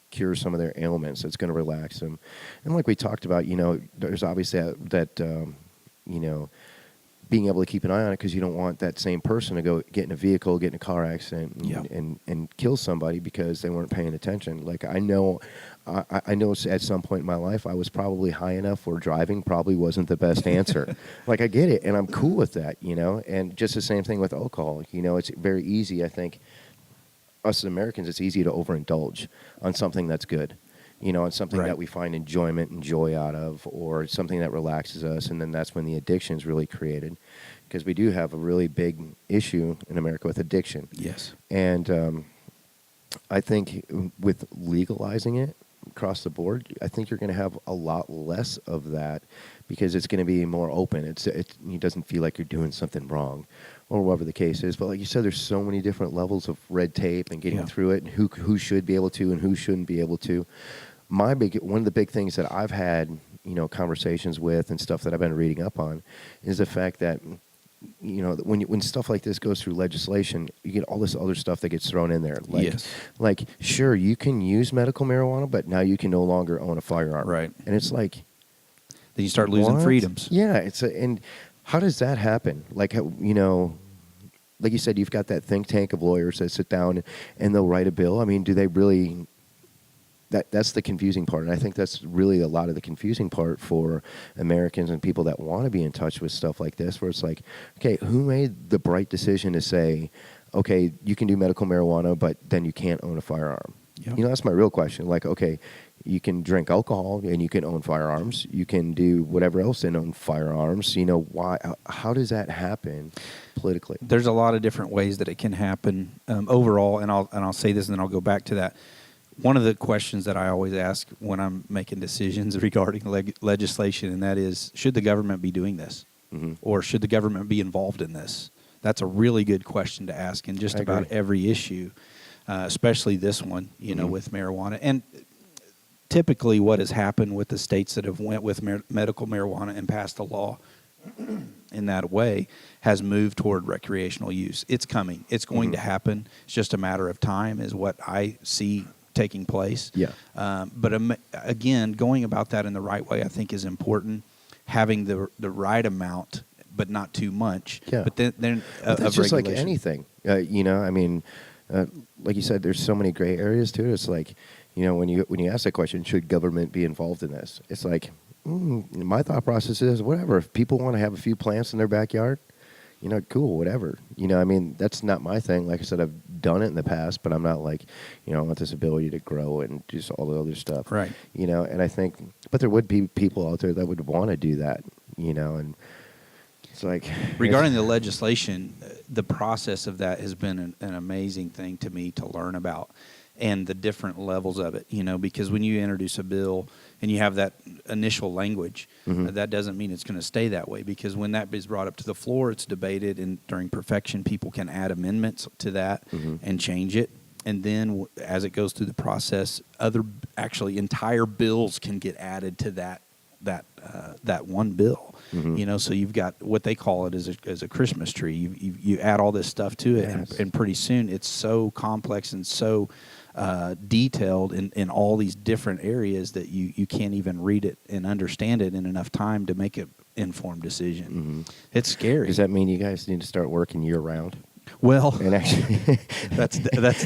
cure some of their ailments. It's going to relax them. And like we talked about, there's obviously that being able to keep an eye on it, because you don't want that same person to go get in a vehicle, get in a car accident, and kill somebody because they weren't paying attention. Like I know at some point in my life I was probably high enough where driving probably wasn't the best answer. Like I get it, and I'm cool with that, And just the same thing with alcohol. It's very easy, I think, us as Americans, it's easy to overindulge on something that's good, on something that we find enjoyment and joy out of, or something that relaxes us, and then that's when the addiction is really created, because we do have a really big issue in America with addiction. Yes. And I think with legalizing it across the board, I think you're going to have a lot less of that, because it's going to be more open. It doesn't feel like you're doing something wrong, or whatever the case is. But like you said, there's so many different levels of red tape and getting through it, and who should be able to and who shouldn't be able to. One of the big things that I've had, conversations with and stuff that I've been reading up on is the fact that, when stuff like this goes through legislation, you get all this other stuff that gets thrown in there. Like, sure, you can use medical marijuana, but now you can no longer own a firearm. Right. And it's like, then you start losing freedoms. Yeah, and how does that happen? Like, like you said, you've got that think tank of lawyers that sit down and they'll write a bill. I mean, do they really that's the confusing part. And I think that's really a lot of the confusing part for Americans and people that want to be in touch with stuff like this, where it's like, okay, who made the bright decision to say, okay, you can do medical marijuana, but then you can't own a firearm? Yep. You know, that's my real question. Like, okay, you can drink alcohol and you can own firearms. You can do whatever else and own firearms. You know, why? How does that happen politically? There's a lot of different ways that it can happen overall, and I'll say this, and then I'll go back to that. One of the questions that I always ask when I'm making decisions regarding legislation, and that is, should the government be doing this? Mm-hmm. Or should the government be involved in this? That's a really good question to ask in just about every issue, especially this one, you know, with marijuana. And typically what has happened with the states that have went with medical marijuana and passed a law in that way has moved toward recreational use. It's coming. It's going to happen. It's just a matter of time is what I see taking place. Yeah. But again, going about that in the right way, I think, is important. Having the right amount, but not too much. Yeah. But then But that's just like anything. You know, I mean, like you said, there's so many gray areas to it. It's like, you know, when you ask that question, should government be involved in this? It's like, my thought process is whatever. If people want to have a few plants in their backyard, you know, cool, whatever. You know, I mean, that's not my thing. Like I said, I've done it in the past, but I'm not like, you know, I want this ability to grow and just all the other stuff. Right. You know, and I think, but there would be people out there that would want to do that, you know, and it's like. Regarding the legislation, the process of that has been an amazing thing to me to learn about, and the different levels of it, you know, because when you introduce a bill and you have that initial language, that doesn't mean it's going to stay that way, because when that is brought up to the floor, it's debated, and during perfection, people can add amendments to that and change it. And then as it goes through the process, actually entire bills can get added to that one bill. You know, so you've got what they call it as a Christmas tree. You add all this stuff to it, and pretty soon it's so complex and so detailed in all these different areas that you can't even read it and understand it in enough time to make an informed decision. It's scary. Does that mean you guys need to start working year round? Well, And actually, that's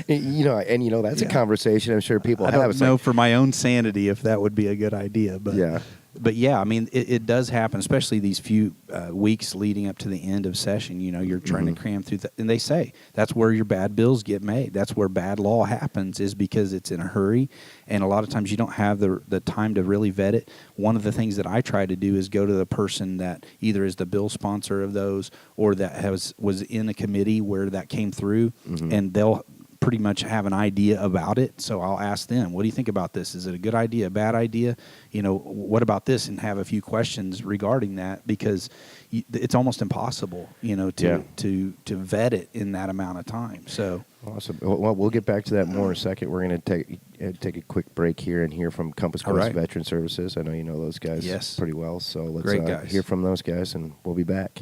you know, and you know, that's a conversation I'm sure people I have. don't It's know like, for my own sanity if that would be a good idea, but yeah. But yeah, I mean, it does happen, especially these few weeks leading up to the end of session. You know, you're trying to cram through, and they say that's where your bad bills get made. That's where bad law happens, is because it's in a hurry, and a lot of times you don't have the time to really vet it. One of the things that I try to do is go to the person that either is the bill sponsor of those, or that was in a committee where that came through, and they'll pretty much have an idea about it. So I'll ask them, what do you think about this? Is it a good idea, a bad idea? You know, what about this? And have a few questions regarding that, because it's almost impossible, you know, to vet it in that amount of time. So Awesome. Well, we'll get back to that more in a second. We're going to take a quick break here and hear from Compass Quest Veteran Services. I know you know those guys pretty well. So let's hear from those guys, and we'll be back.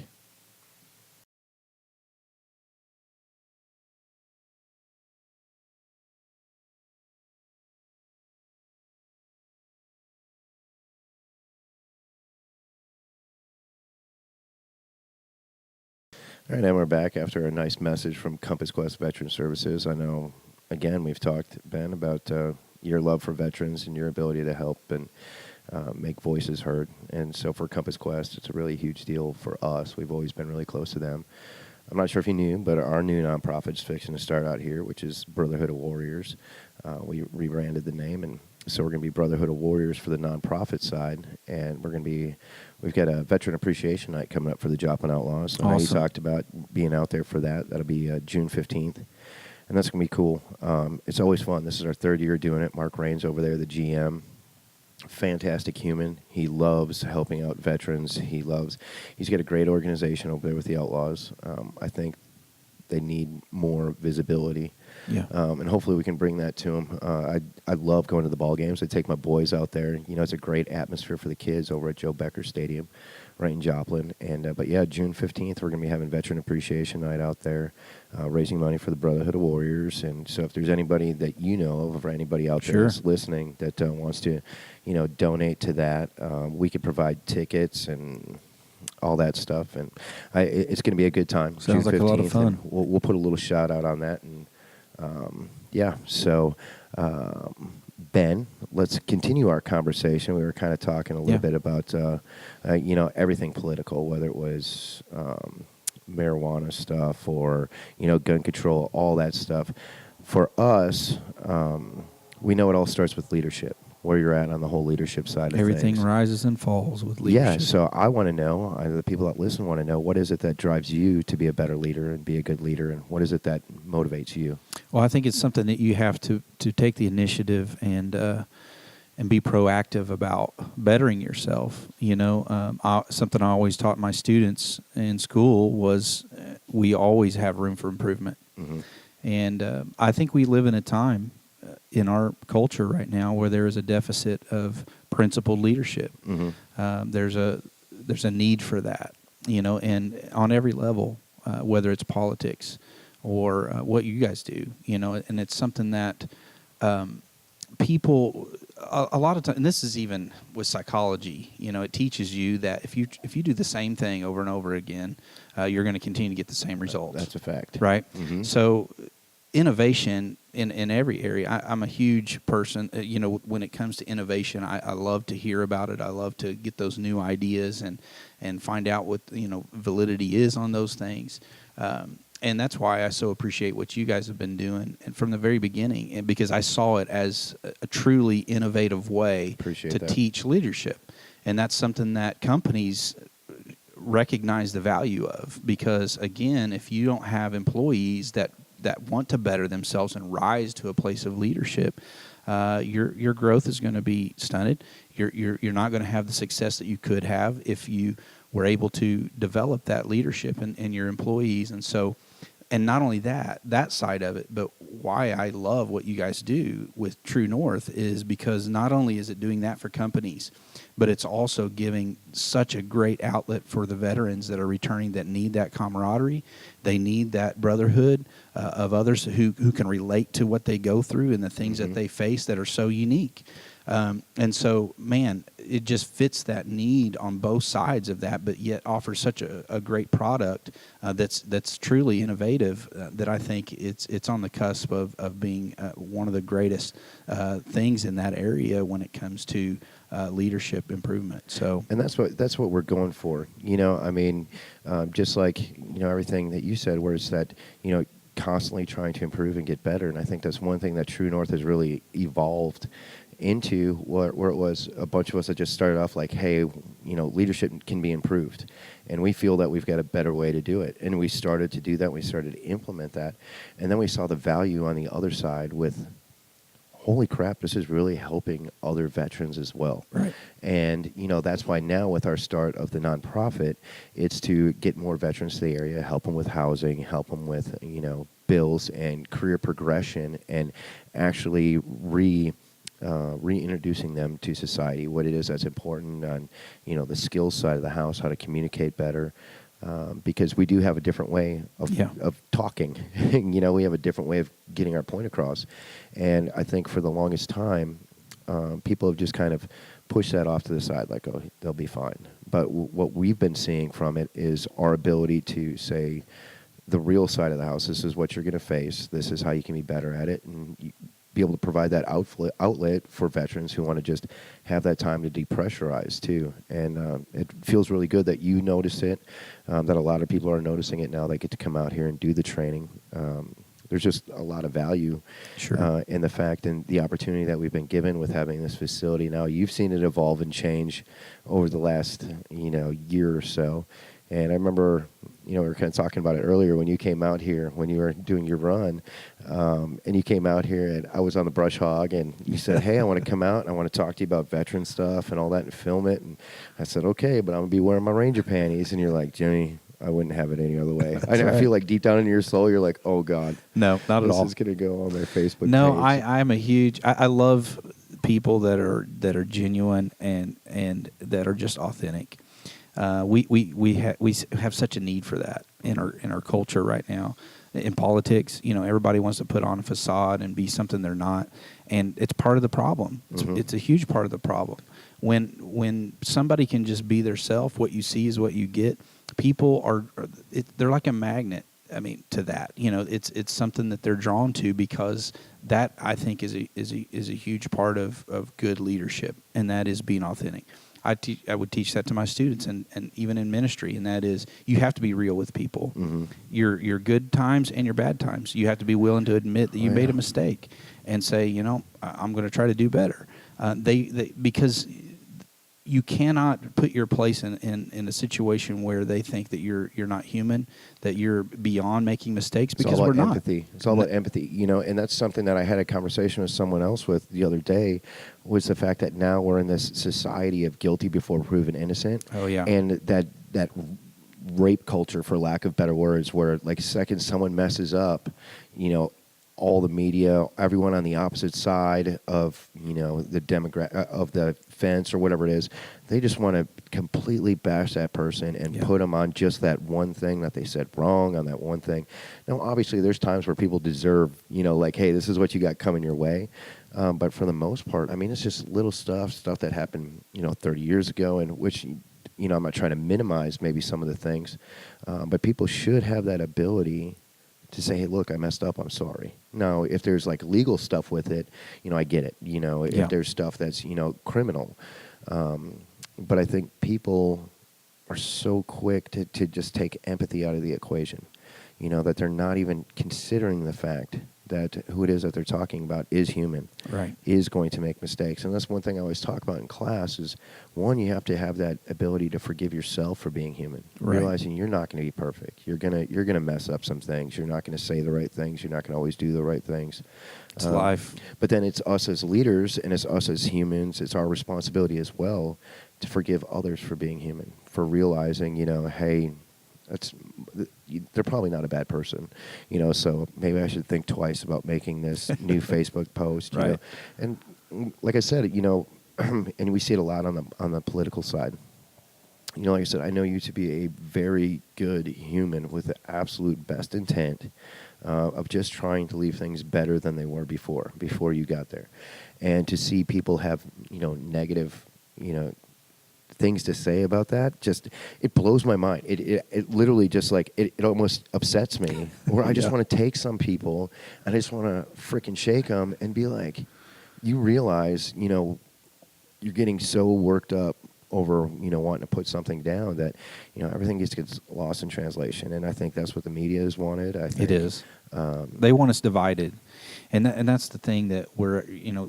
All right, and we're back after a nice message from Compass Quest Veteran Services. I know, again, we've talked, Ben, about your love for veterans and your ability to help and make voices heard. And so for Compass Quest, it's a really huge deal for us. We've always been really close to them. I'm not sure if you knew, but our new nonprofit is fixing to start out here, which is Brotherhood of Warriors. We rebranded the name, and so we're going to be Brotherhood of Warriors for the nonprofit side, and we've got a Veteran Appreciation Night coming up for the Joplin Outlaws. So I know you talked about being out there for that. That'll be June 15th, and that's going to be cool. It's always fun. This is our third year doing it. Mark Raines over there, the GM, fantastic human. He loves helping out veterans. He's got a great organization over there with the Outlaws. I think they need more visibility. Yeah. And hopefully we can bring that to them. I love going to the ball games. I take my boys out there. You know, it's a great atmosphere for the kids over at Joe Becker Stadium, right in Joplin. And but yeah, June 15th, we're going to be having Veteran Appreciation Night out there, raising money for the Brotherhood of Warriors. And so if there's anybody that you know of, or anybody out there that's listening that wants to, you know, donate to that, we could provide tickets and all that stuff. And it's going to be a good time. Sounds like a lot of fun. We'll put a little shout out on that. And yeah, so Ben, let's continue our conversation. We were kind of talking a little bit about, everything political, whether it was marijuana stuff or, gun control, all that stuff. For us, we know it all starts with leadership, where you're at on the whole leadership side of Everything things. rises and falls with leadership. Yeah, so I want to know, the people that listen want to know, what is it that drives you to be a better leader and be a good leader, and what is it that motivates you? Well, I think it's something that you have to take the initiative and be proactive about bettering yourself. Something I always taught my students in school was we always have room for improvement. Mm-hmm. And I think we live in a time in our culture right now where there is a deficit of principled leadership. Mm-hmm. There's a need for that, and on every level, whether it's politics or what you guys do, and it's something that people a lot of times, and this is even with psychology, it teaches you that if you do the same thing over and over again, you're going to continue to get the same results. That's a fact. Right? Mm-hmm. So innovation in every area. I'm a huge person, when it comes to innovation, I love to hear about it. I love to get those new ideas and find out what, validity is on those things. And that's why I so appreciate what you guys have been doing and from the very beginning, and because I saw it as a truly innovative way to teach leadership. And that's something that companies recognize the value of, because again, if you don't have employees that want to better themselves and rise to a place of leadership, your growth is going to be stunted. You're not going to have the success that you could have if you were able to develop that leadership in your employees. And so, and not only that side of it, but why I love what you guys do with True North is because not only is it doing that for companies, but it's also giving such a great outlet for the veterans that are returning that need that camaraderie. They need that brotherhood of others who can relate to what they go through and the things that they face that are so unique. And so, man, it just fits that need on both sides of that, but yet offers such a great product that's truly innovative that I think it's on the cusp of being one of the greatest things in that area when it comes to leadership improvement. So, and that's what we're going for. Just like everything that you said, where it's that constantly trying to improve and get better. And I think that's one thing that True North has really evolved into, where it was a bunch of us that just started off like, hey, leadership can be improved, and we feel that we've got a better way to do it. And we started to do that. We started to implement that, and then we saw the value on the other side with, holy crap, this is really helping other veterans as well. Right. And, that's why now with our start of the nonprofit, it's to get more veterans to the area, help them with housing, help them with, bills and career progression, and actually reintroducing them to society, what it is that's important on, the skills side of the house, how to communicate better, because we do have a different way of talking. We have a different way of getting our point across. And I think for the longest time, people have just kind of pushed that off to the side, like, oh, they'll be fine. But what we've been seeing from it is our ability to say the real side of the house. This is what you're going to face. This is how you can be better at it. And be able to provide that outlet for veterans who want to just have that time to depressurize too. And it feels really good that you noticed it, that a lot of people are noticing it now. They get to come out here and do the training. There's just a lot of value in the fact and the opportunity that we've been given with having this facility. Now, you've seen it evolve and change over the last, year or so. And I remember, we were kind of talking about it earlier when you came out here, when you were doing your run, and you came out here, and I was on the brush hog, and you said, hey, I want to come out, and I want to talk to you about veteran stuff and all that and film it. And I said, okay, but I'm going to be wearing my Ranger panties. And you're like, Jimmy, I wouldn't have it any other way. I feel like deep down in your soul, you're like, oh, God. No, not at all. This is going to go on their Facebook page. No, I'm a huge, I love people that are genuine and that are just authentic. We have such a need for that in our culture right now. In politics, everybody wants to put on a facade and be something they're not, and it's part of the problem. It's a huge part of the problem. When somebody can just be their self, what you see is what you get. People they're like a magnet. I mean, to that, it's something that they're drawn to, because that, I think, is a huge part of good leadership, and that is being authentic. I would teach that to my students, and even in ministry, and that is, you have to be real with people. Mm-hmm. Your good times and your bad times. You have to be willing to admit that you made a mistake and say, I'm going to try to do better. Because you cannot put your place in a situation where they think that you're not human, that you're beyond making mistakes, because we're not. Empathy. It's all about empathy, and that's something that I had a conversation with someone else with the other day, was the fact that now we're in this society of guilty before proven innocent. Oh, yeah. And that rape culture, for lack of better words, where like second someone messes up, all the media, everyone on the opposite side of the of the fence or whatever it is, they just want to completely bash that person and put them on just that one thing that they said wrong, on that one thing. Now, obviously, there's times where people deserve, like, hey, this is what you got coming your way. But for the most part, I mean, it's just little stuff that happened, 30 years ago, and which, I'm not trying to minimize maybe some of the things, but people should have that ability to say, hey, look, I messed up, I'm sorry. Now, if there's like legal stuff with it, I get it. If there's stuff that's, criminal. But I think people are so quick to just take empathy out of the equation, that they're not even considering the fact that who it is that they're talking about is human, right, is going to make mistakes. And that's one thing I always talk about in class is, one, you have to have that ability to forgive yourself for being human, realizing you're not going to be perfect. You're gonna mess up some things. You're not going to say the right things. You're not going to always do the right things. It's life. But then it's us as leaders, and it's us as humans. It's our responsibility as well to forgive others for being human, for realizing, hey, they're probably not a bad person, so maybe I should think twice about making this new Facebook post, right. And like I said, and we see it a lot on the political side. Like I said, I know you to be a very good human with the absolute best intent of just trying to leave things better than they were before you got there. And to see people have, negative, things to say about that, it blows my mind. It literally just like it almost upsets me, where I just want to take some people and I just want to freaking shake them and be like, you realize, you're getting so worked up over, wanting to put something down that, everything just gets lost in translation. And I think that's what the media has wanted. I think it is. They want us divided, and that's the thing that we're,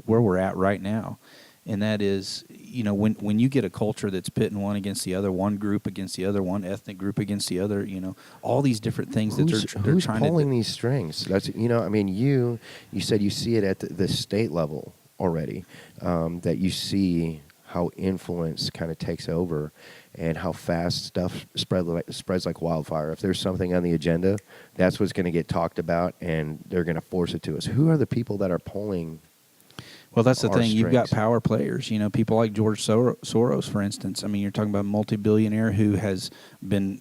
where we're at right now. And that is, when you get a culture that's pitting one against the other, one group against the other, one ethnic group against the other, all these different things that they're who's trying pulling to these strings? That's you said you see it at the state level already, that you see how influence kind of takes over and how fast stuff spreads like wildfire. If there's something on the agenda, that's what's going to get talked about, and they're going to force it to us. Who are the people that are pulling? Well, that's the thing. Strings. You've got power players. People like George Soros, for instance. I mean, you're talking about a multi-billionaire who has been,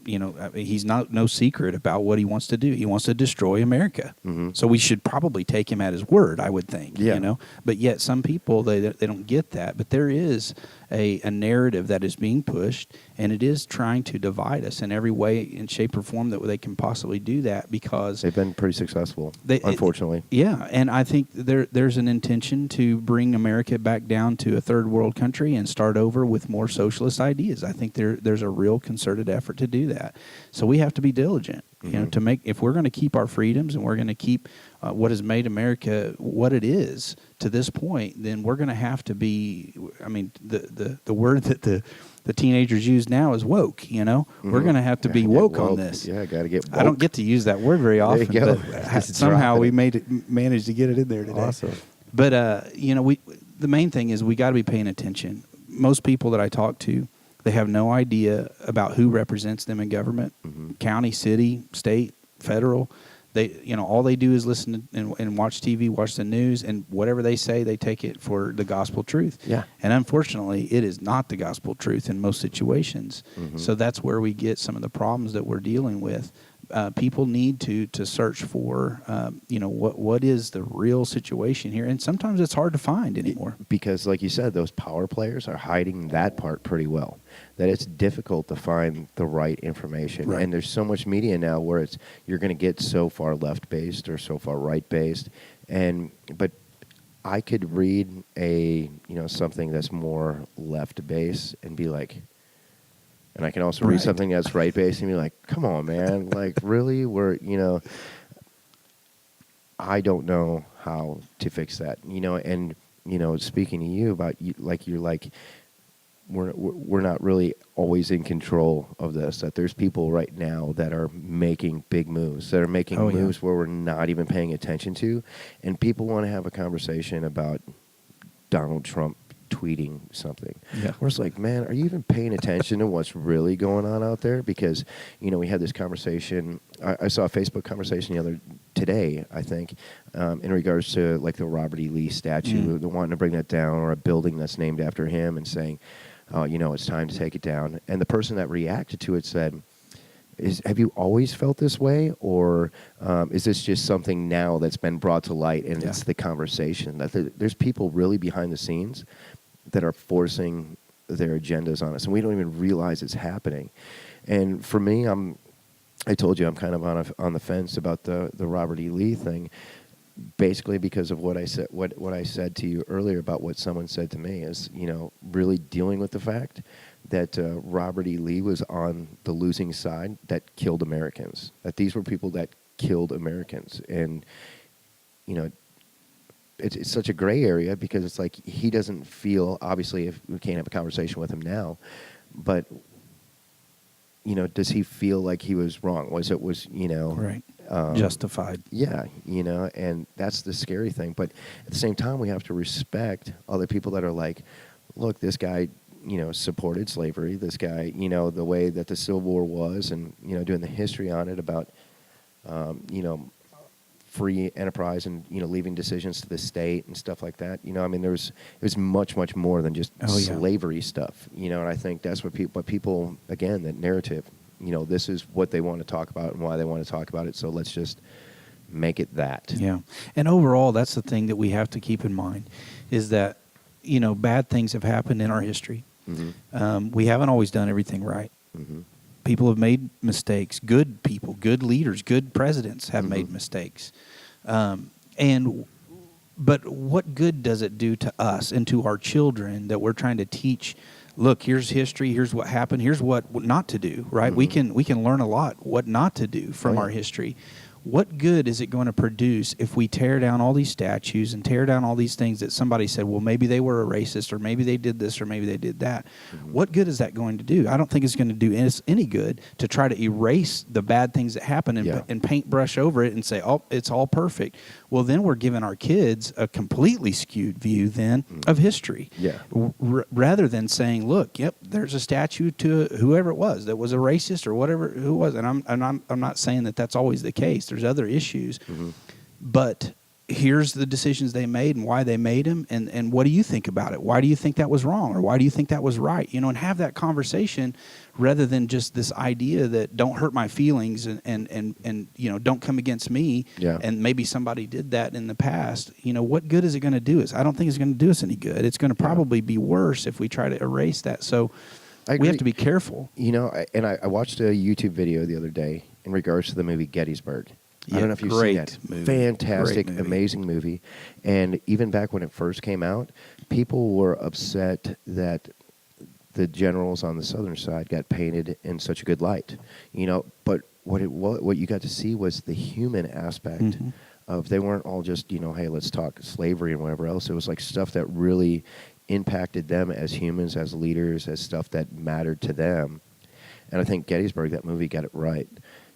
he's no secret about what he wants to do. He wants to destroy America. Mm-hmm. So we should probably take him at his word, I would think. Yeah. But yet some people, they don't get that. But there is a narrative that is being pushed, and it is trying to divide us in every way, in shape, or form that they can possibly do that, because they've been pretty successful, unfortunately. And I think there's an intention to bring America back down to a third world country and start over with more socialist ideas. I think there's a real concerted effort to do that. So we have to be diligent, to make, if we're going to keep our freedoms and we're going to keep what has made America what it is to this point, then we're going to have to be, the word that the teenagers use now is woke, Mm-hmm. We're going to have to be woke on this. Yeah, got to get woke. I don't get to use that word very often, but somehow we managed to get it in there today. Awesome. But, the main thing is we got to be paying attention. Most people that I talk to, they have no idea about who represents them in government, county, city, state, federal. They, all they do is listen and watch TV, watch the news, and whatever they say, they take it for the gospel truth. Yeah. And unfortunately, it is not the gospel truth in most situations. Mm-hmm. So that's where we get some of the problems that we're dealing with. people need to search for, what is the real situation here, and sometimes it's hard to find anymore. Because, like you said, those power players are hiding that part pretty well. That it's difficult to find the right information, Right. and there's so much media now where you're going to get so far left based or so far right based, but I could read something that's more left based and be like. And I can also read Right. something that's right-based and be like, come on, man. Like, really? I don't know how to fix that. And, speaking to you about, we're not really always in control of this, that there's people right now that are making big moves, that are making moves where we're not even paying attention to. And people want to have a conversation about Donald Trump tweeting something. Yeah. Where it's like, man, are you even paying attention to what's really going on out there? Because, we had this conversation. I saw a Facebook conversation today, I think, in regards to like the Robert E. Lee statue, the wanting to bring that down, or a building that's named after him, and saying, it's time to take it down. And the person that reacted to it said, have you always felt this way, or is this just something now that's been brought to light, and it's the conversation? That there's people really behind the scenes that are forcing their agendas on us, and we don't even realize it's happening. And for me, I told you I'm kind of on the fence about the Robert E. Lee thing, basically because of what I said. What I said to you earlier about what someone said to me is, really dealing with the fact that Robert E. Lee was on the losing side that killed Americans. That these were people that killed Americans, and it's such a gray area, because it's like he doesn't feel, obviously, if we can't have a conversation with him now, but does he feel like he was wrong? Right. Justified. Yeah, and that's the scary thing. But at the same time, we have to respect other people that are like, look, this guy, supported slavery. This guy, the way that the Civil War was, and, doing the history on it about, free enterprise and, leaving decisions to the state and stuff like that. It was much, much more than just slavery stuff, and I think that's what people, again, that narrative, this is what they want to talk about and why they want to talk about it. So let's just make it that. Yeah. And overall, that's the thing that we have to keep in mind, is that, bad things have happened in our history. Mm-hmm. We haven't always done everything right. Mm-hmm. People have made mistakes. Good people, good leaders, good presidents have Mm-hmm. made mistakes. But what good does it do to us and to our children that we're trying to teach? Look, here's history. Here's what happened. Here's what not to do. Right? Mm-hmm. We can learn a lot what not to do from our history. What good is it going to produce if we tear down all these statues and tear down all these things that somebody said, well, maybe they were a racist, or maybe they did this, or maybe they did that? Mm-hmm. What good is that going to do? I don't think it's going to do us any good to try to erase the bad things that happen and paintbrush over it and say, oh, it's all perfect. Well, then we're giving our kids a completely skewed view then of history. Yeah. Rather than saying, look, yep, there's a statue to whoever it was that was a racist or whatever who was. And I'm not saying that that's always the case. There's other issues. Mm-hmm. But here's the decisions they made and why they made them, and what do you think about it? Why do you think that was wrong, or why do you think that was right? And have that conversation rather than just this idea that don't hurt my feelings and don't come against me. Yeah. And maybe somebody did that in the past. What good is it going to do us? I don't think it's going to do us any good. It's going to probably be worse if we try to erase that. So we have to be careful. I watched a YouTube video the other day in regards to the movie Gettysburg. I don't know if you've seen that. Movie. Fantastic, Great movie. amazing movie. And even back when it first came out, people were upset that the generals on the southern side got painted in such a good light. But what you got to see was the human aspect of, they weren't all just, hey, let's talk slavery and whatever else. It was like stuff that really impacted them as humans, as leaders, as stuff that mattered to them. And I think Gettysburg, that movie, got it right.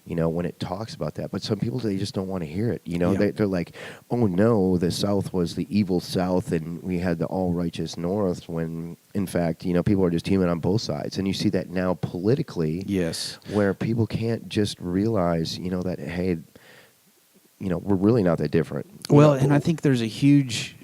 When it talks about that. But some people, they just don't want to hear it. They're like, oh, no, the South was the evil South and we had the all-righteous North, when, in fact, people are just human on both sides. And you see that now politically. Yes. Where people can't just realize, that, hey, we're really not that different. Well, and I think there's a huge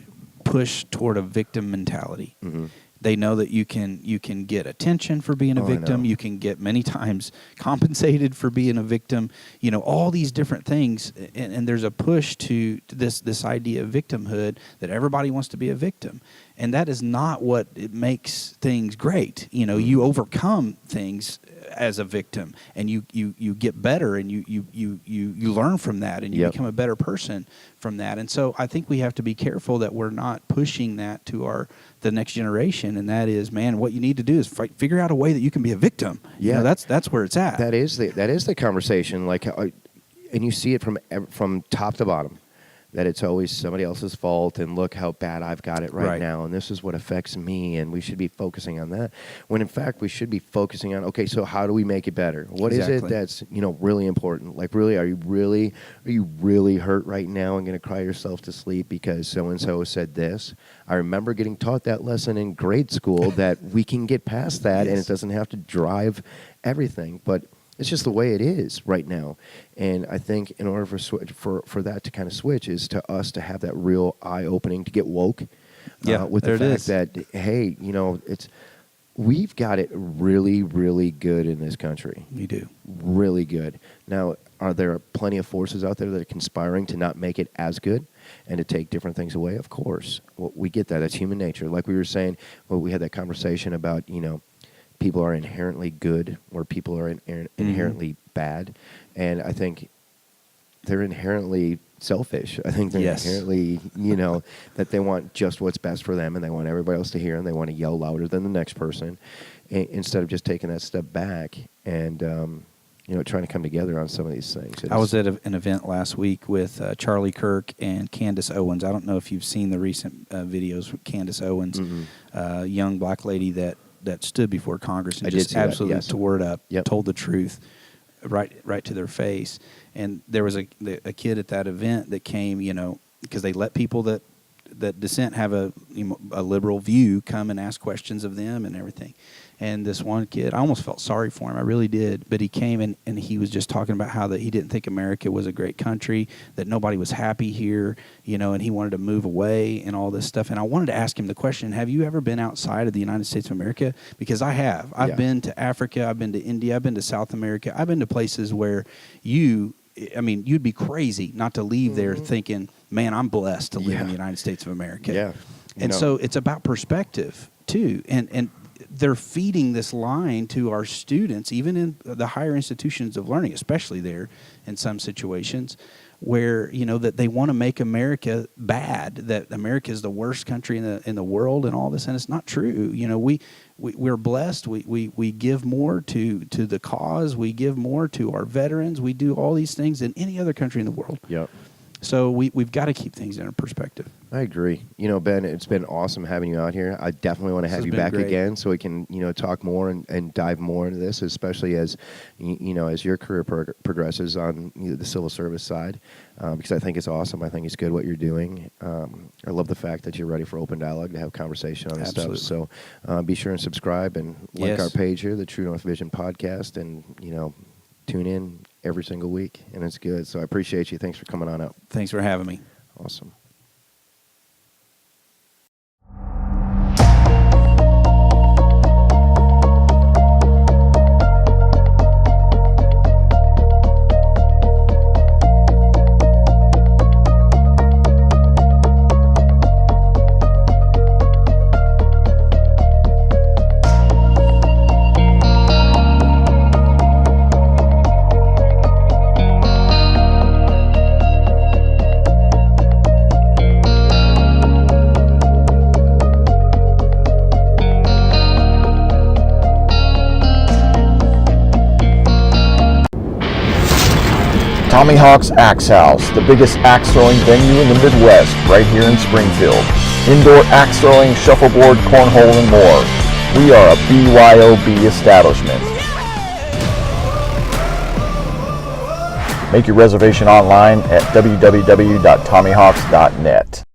push toward a victim mentality. Mm-hmm. They know that you can get attention for being a victim. You can get many times compensated for being a victim. You know, all these different things, and there's a push to this idea of victimhood, that everybody wants to be a victim, and that is not what it makes things great. You know, you overcome things as a victim, and you get better, and you learn from that, and you become a better person from that. And so I think we have to be careful that we're not pushing that to the next generation, and that is, man, what you need to do is figure out a way that you can be a victim. Yeah, you know, that's where it's at. That is the conversation. Like, and you see it from top to bottom, that it's always somebody else's fault, and look how bad I've got it right now, and this is what affects me, and we should be focusing on that, when in fact we should be focusing on, okay, so how do we make it better? What is it that's, you know, really important? Like, really, are you really hurt right now and going to cry yourself to sleep because so-and-so said this? I remember getting taught that lesson in grade school, that we can get past that, and it doesn't have to drive everything, but it's just the way it is right now. And I think in order for that to kind of switch, is to us to have that real eye-opening, to get woke with the fact that, hey, you know, we've got it really, really good in this country. We do. Really good. Now, are there plenty of forces out there that are conspiring to not make it as good and to take different things away? Of course. Well, we get that. That's human nature. Like we were saying, we had that conversation about, you know, people are inherently good or people are inherently bad. And I think they're inherently selfish. I think they're inherently, you know, that they want just what's best for them, and they want everybody else to hear, and they want to yell louder than the next person, instead of just taking that step back and, you know, trying to come together on some of these things. I was at an event last week with Charlie Kirk and Candace Owens. I don't know if you've seen the recent videos with Candace Owens, young black lady that stood before Congress and just absolutely tore it up, told the truth right to their face. And there was a kid at that event that came, you know, because they let people that dissent have a liberal view come and ask questions of them and everything. And this one kid, I almost felt sorry for him. I really did. But he came and he was just talking about how that he didn't think America was a great country, that nobody was happy here, you know, and he wanted to move away and all this stuff. And I wanted to ask him the question, have you ever been outside of the United States of America? Because I have. I've been to Africa. I've been to India. I've been to South America. I've been to places where you'd be crazy not to leave there thinking, man, I'm blessed to live in the United States of America. Yeah. And so it's about perspective, too. And they're feeding this line to our students, even in the higher institutions of learning, especially there in some situations, where, you know, that they want to make America bad, that America is the worst country in the world and all this, and it's not true. You know, we're blessed. We give more to the cause. We give more to our veterans. We do all these things than any other country in the world. Yep. So we've got to keep things in perspective. I agree. You know, Ben, it's been awesome having you out here. I definitely want to have you back again so we can, you know, talk more and dive more into this, especially as, you know, as your career progresses on the civil service side, because I think it's awesome. I think it's good what you're doing. I love the fact that you're ready for open dialogue to have conversation on this stuff. So be sure and subscribe and like our page here, the True North Vision podcast, and, you know, tune in every single week, and it's good. So I appreciate you. Thanks for coming on out. Thanks for having me. Awesome. Tommy Hawk's Axe House, the biggest axe throwing venue in the Midwest, right here in Springfield. Indoor axe throwing, shuffleboard, cornhole, and more. We are a BYOB establishment. Make your reservation online at www.tommyhawks.net.